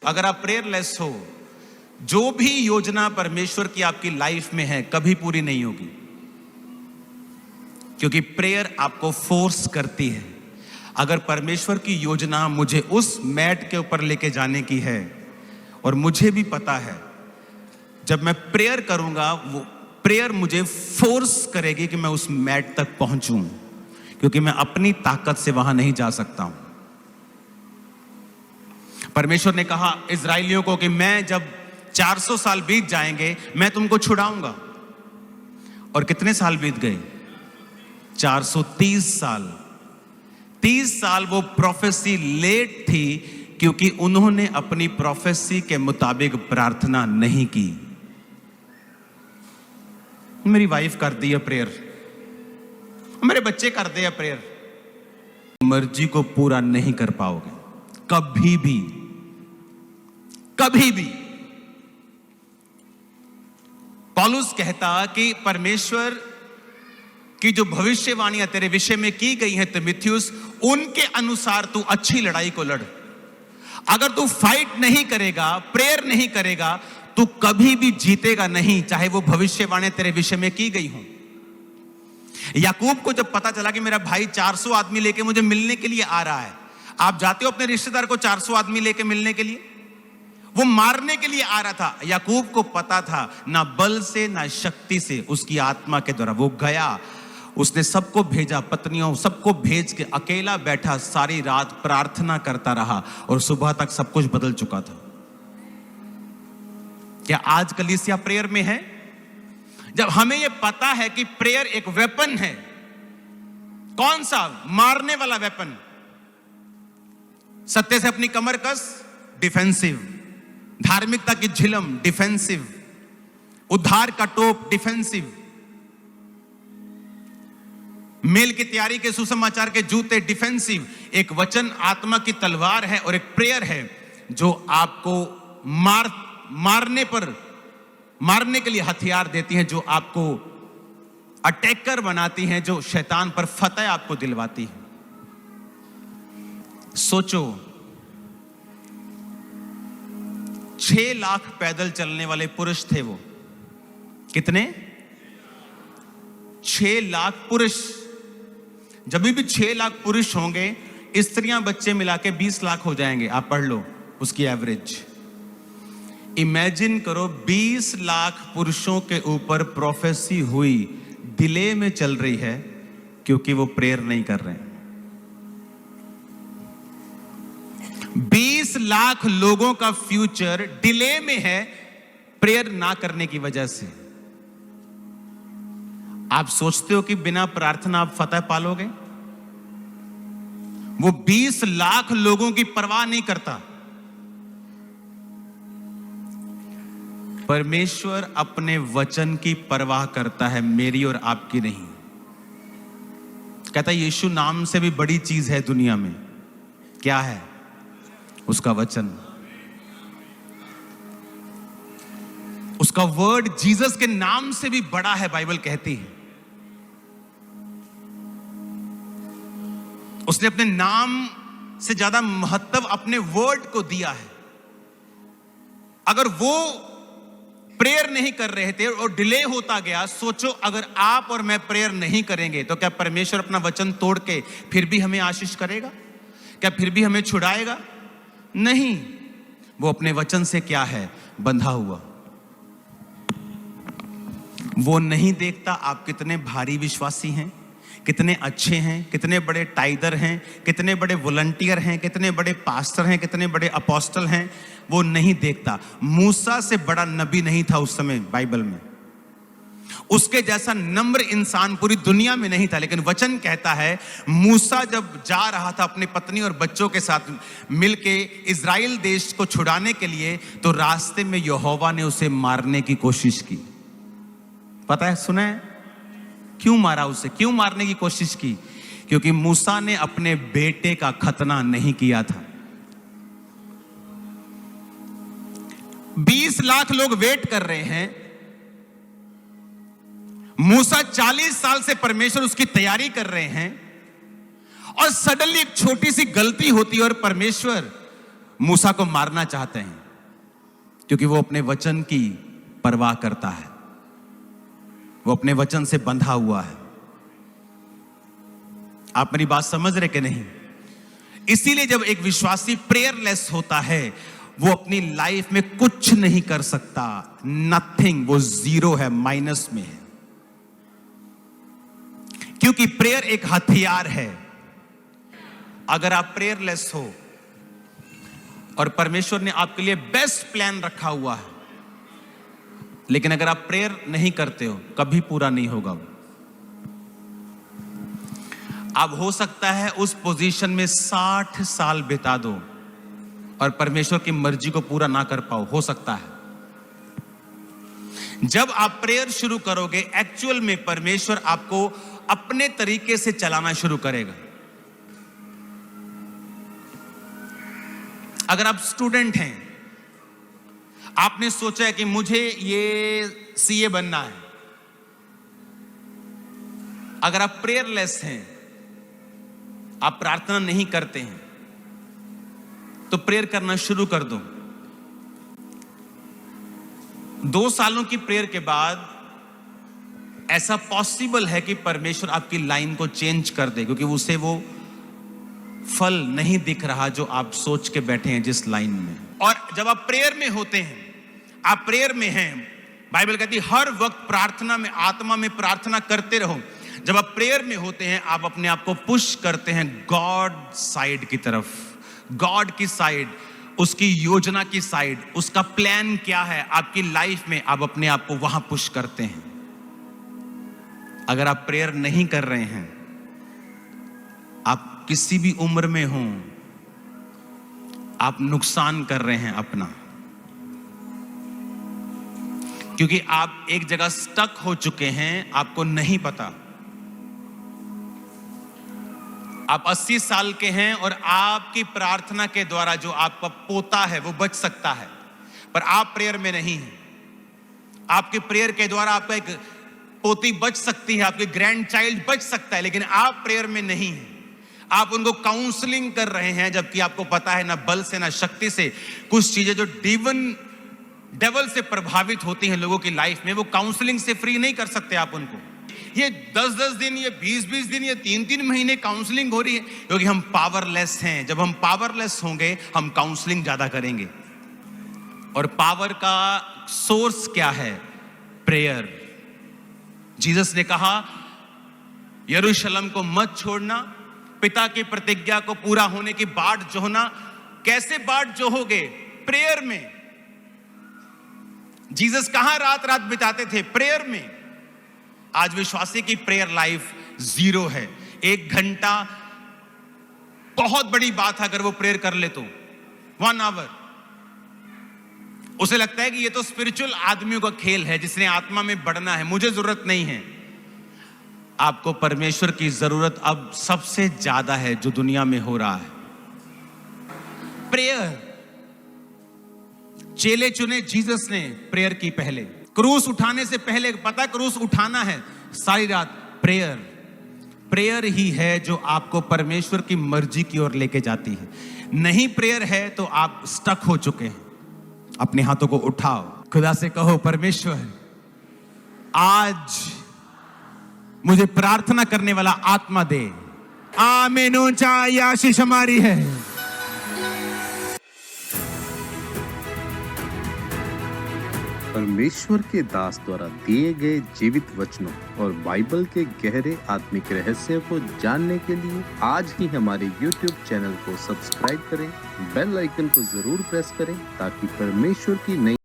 अगर आप प्रेयरलेस हो, जो भी योजना परमेश्वर की आपकी लाइफ में है कभी पूरी नहीं होगी, क्योंकि प्रेयर आपको फोर्स करती है। अगर परमेश्वर की योजना मुझे उस मैट के ऊपर लेके जाने की है, और मुझे भी पता है जब मैं प्रेयर करूंगा वो प्रेयर मुझे फोर्स करेगी कि मैं उस मैट तक पहुंचूं, क्योंकि मैं अपनी ताकत से वहां नहीं जा सकता हूं। परमेश्वर ने कहा इजराइलियों को कि मैं जब 400 साल बीत जाएंगे मैं तुमको छुड़ाऊंगा, और कितने साल बीत गए? 430 साल। 30 साल वो प्रोफेसी लेट थी, क्योंकि उन्होंने अपनी प्रोफेसी के मुताबिक प्रार्थना नहीं की। मेरी वाइफ कर दी है प्रेयर, मेरे बच्चे कर दे प्रेयर, मर्जी को पूरा नहीं कर पाओगे कभी भी, कभी भी। पौलुस कहता कि परमेश्वर की जो भविष्यवाणियां तेरे विषय में की गई हैं तिमुथियुस, उनके अनुसार तू अच्छी लड़ाई को लड़। अगर तू फाइट नहीं करेगा, प्रेयर नहीं करेगा, तू कभी भी जीतेगा नहीं, चाहे वो भविष्यवाणियां तेरे विषय में की गई हों। याकूब को जब पता चला कि मेरा भाई 400 आदमी लेके मुझे मिलने के लिए आ रहा है, आप जाते हो अपने रिश्तेदार को 400 आदमी लेके मिलने के लिए? वो मारने के लिए आ रहा था। याकूब को पता था ना बल से ना शक्ति से, उसकी आत्मा के द्वारा वो गया। उसने सबको भेजा, पत्नियों सबको भेज के अकेला बैठा, सारी रात प्रार्थना करता रहा, और सुबह तक सब कुछ बदल चुका था। क्या आज कलीसिया प्रेयर में है? जब हमें यह पता है कि प्रेयर एक वेपन है। कौन सा? मारने वाला वेपन। सत्य से अपनी कमर कस, डिफेंसिव। धार्मिकता की झिलम, डिफेंसिव। उद्धार का टोप, डिफेंसिव। मेल की तैयारी के सुसमाचार के जूते, डिफेंसिव। एक वचन आत्मा की तलवार है, और एक प्रेयर है जो आपको मारने के लिए हथियार देती हैं, जो आपको अटैकर बनाती हैं, जो शैतान पर फतह आपको दिलवाती है। सोचो 6 लाख पैदल चलने वाले पुरुष थे वो। कितने? 6 लाख पुरुष। जब भी 6 लाख पुरुष होंगे, स्त्रियां बच्चे मिला के 20 लाख हो जाएंगे। आप पढ़ लो उसकी एवरेज। इमेजिन करो 20 लाख पुरुषों के ऊपर प्रोफेसी हुई, डिले में चल रही है, क्योंकि वो प्रेयर नहीं कर रहे हैं। 20 लाख लोगों का फ्यूचर डिले में है, प्रेयर ना करने की वजह से। आप सोचते हो कि बिना प्रार्थना आप फतह पालोगे? वो 20 लाख लोगों की परवाह नहीं करता। परमेश्वर अपने वचन की परवाह करता है, मेरी और आपकी नहीं। कहता है यीशु नाम से भी बड़ी चीज है दुनिया में। क्या है? उसका वचन। उसका वर्ड जीसस के नाम से भी बड़ा है, बाइबल कहती है। उसने अपने नाम से ज्यादा महत्व अपने वर्ड को दिया है। अगर वो प्रेयर नहीं कर रहे थे और डिले होता गया, सोचो अगर आप और मैं प्रेयर नहीं करेंगे तो क्या परमेश्वर अपना वचन तोड़ के फिर भी हमें आशीष करेगा? क्या फिर भी हमें छुड़ाएगा? नहीं। वो अपने वचन से क्या है? बंधा हुआ। वो नहीं देखता आप कितने भारी विश्वासी हैं, कितने अच्छे हैं, कितने बड़े टाइदर हैं, कितने बड़े वॉलंटियर हैं, कितने बड़े पास्टर हैं, कितने बड़े अपोस्टल हैं। वो नहीं देखता। मूसा से बड़ा नबी नहीं था उस समय बाइबल में। उसके जैसा नम्र इंसान पूरी दुनिया में नहीं था। लेकिन वचन कहता है मूसा जब जा रहा था अपनी पत्नी और बच्चों के साथ मिलके इजराइल देश को छुड़ाने के लिए, तो रास्ते में यहोवा ने उसे मारने की कोशिश की। पता है, सुना है क्यों मारा उसे? क्यों मारने की कोशिश की? क्योंकि मूसा ने अपने बेटे का खतना नहीं किया था। 20 लाख लोग वेट कर रहे हैं। मूसा 40 साल से परमेश्वर उसकी तैयारी कर रहे हैं, और सडनली एक छोटी सी गलती होती है और परमेश्वर मूसा को मारना चाहते हैं। क्योंकि वो अपने वचन की परवाह करता है, वो अपने वचन से बंधा हुआ है। आप मेरी बात समझ रहे कि नहीं? इसीलिए जब एक विश्वासी प्रेयरलेस होता है, वो अपनी लाइफ में कुछ नहीं कर सकता, नथिंग, वो जीरो है, माइनस में है। क्योंकि प्रेयर एक हथियार है। अगर आप प्रेयरलेस हो और परमेश्वर ने आपके लिए बेस्ट प्लान रखा हुआ है, लेकिन अगर आप प्रेयर नहीं करते हो, कभी पूरा नहीं होगा वो। आप हो सकता है उस पोजीशन में 60 साल बिता दो और परमेश्वर की मर्जी को पूरा ना कर पाओ, हो सकता है। जब आप प्रेयर शुरू करोगे, एक्चुअल में परमेश्वर आपको अपने तरीके से चलाना शुरू करेगा। अगर आप स्टूडेंट हैं, आपने सोचा है कि मुझे ये सीए बनना है, अगर आप प्रेयरलेस हैं, आप प्रार्थना नहीं करते हैं, तो प्रेयर करना शुरू कर दो। 2 सालों की प्रेयर के बाद ऐसा पॉसिबल है कि परमेश्वर आपकी लाइन को चेंज कर दे, क्योंकि उसे वो फल नहीं दिख रहा जो आप सोच के बैठे हैं जिस लाइन में। और जब आप प्रेयर में होते हैं, आप प्रेयर में हैं, बाइबल कहती है हर वक्त प्रार्थना में, आत्मा में प्रार्थना करते रहो। जब आप प्रेयर में होते हैं, आप अपने आप को पुश करते हैं गॉड साइड की तरफ, गॉड की साइड, उसकी योजना की साइड, उसका प्लान क्या है आपकी लाइफ में, आप अपने आप को वहां पुश करते हैं। अगर आप प्रेयर नहीं कर रहे हैं, आप किसी भी उम्र में हो, आप नुकसान कर रहे हैं अपना, क्योंकि आप एक जगह स्टक हो चुके हैं, आपको नहीं पता। आप 80 साल के हैं और आपकी प्रार्थना के द्वारा जो आपका पोता है वो बच सकता है, पर आप प्रेयर में नहीं हैं। आपके प्रेयर के द्वारा आपका एक पोती बच सकती है, आपके ग्रैंड चाइल्ड बच सकता है, लेकिन आप प्रेयर में नहीं हैं। आप उनको काउंसलिंग कर रहे हैं, जबकि आपको पता है ना बल से ना शक्ति से कुछ चीजें जो डेवल से प्रभावित होती हैं लोगों की लाइफ में, वो काउंसलिंग से फ्री नहीं कर सकते आप उनको। ये 10-10 दिन, ये 20-20 दिन, ये 3-3 महीने काउंसलिंग हो रही है, क्योंकि हम पावरलेस हैं। जब हम पावरलेस होंगे, हम काउंसलिंग ज्यादा करेंगे। और पावर का सोर्स क्या है? प्रेयर। जीसस ने कहा यरूशलेम को मत छोड़ना, पिता की प्रतिज्ञा को पूरा होने की बाट जोहना। कैसे बाट जोहोगे? प्रेयर में। जीसस कहां रात रात बिताते थे? प्रेयर में। आज विश्वासी की प्रेयर लाइफ 0 है। 1 घंटा बहुत बड़ी बात है, अगर वो प्रेयर कर ले तो 1 आवर। उसे लगता है कि ये तो स्पिरिचुअल आदमियों का खेल है, जिसने आत्मा में बढ़ना है, मुझे जरूरत नहीं है। आपको परमेश्वर की जरूरत अब सबसे ज्यादा है जो दुनिया में हो रहा है, प्रेयर। चेले चुने जीसस ने प्रेयर की पहले, क्रूस उठाने से पहले, पता क्रूस उठाना है, सारी रात प्रेयर। प्रेयर ही है जो आपको परमेश्वर की मर्जी की ओर लेके जाती है। नहीं प्रेयर है तो आप स्टक हो चुके हैं। अपने हाथों को उठाओ, खुदा से कहो परमेश्वर आज मुझे प्रार्थना करने वाला आत्मा दे। आमीन। ऊंचा आशीष हमारी है। परमेश्वर के दास द्वारा दिए गए जीवित वचनों और बाइबल के गहरे आत्मिक रहस्य को जानने के लिए आज ही हमारे YouTube चैनल को सब्सक्राइब करें, बेल आइकन को जरूर प्रेस करें, ताकि परमेश्वर की नई